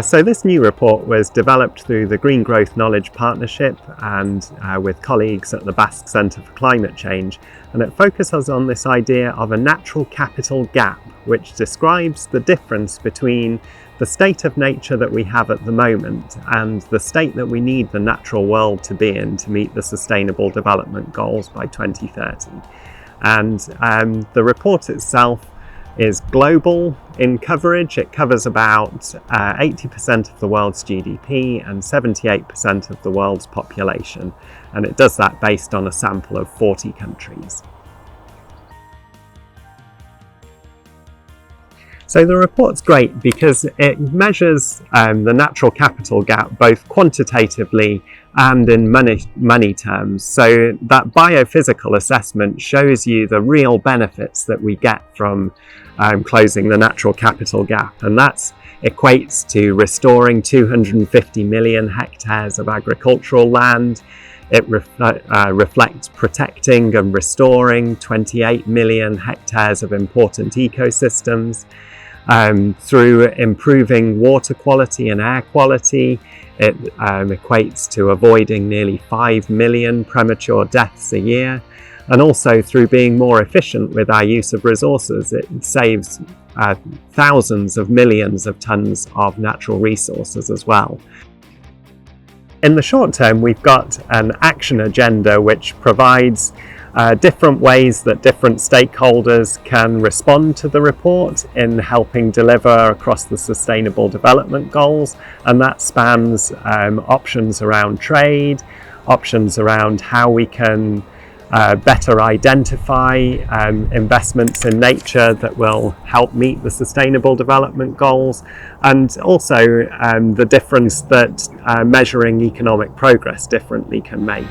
So this new report was developed through the Green Growth Knowledge Partnership and with colleagues at the Basque Centre for Climate Change, and it focuses on this idea of a natural capital gap, which describes the difference between the state of nature that we have at the moment and the state that we need the natural world to be in to meet the Sustainable Development Goals by 2030. And the report itself is global in coverage. It covers about 80% of the world's GDP and 78% of the world's population, and it does that based on a sample of 40 countries. So the report's great because it measures the natural capital gap both quantitatively and in money terms. So that biophysical assessment shows you the real benefits that we get from closing the natural capital gap, and that equates to restoring 250 million hectares of agricultural land. It reflects protecting and restoring 28 million hectares of important ecosystems. Through improving water quality and air quality, it equates to avoiding nearly 5 million premature deaths a year. And also through being more efficient with our use of resources, it saves thousands of millions of tons of natural resources as well. In the short term, we've got an action agenda which provides different ways that different stakeholders can respond to the report in helping deliver across the Sustainable Development Goals, and that spans options around trade, options around how we can better identify investments in nature that will help meet the Sustainable Development Goals, and also the difference that measuring economic progress differently can make.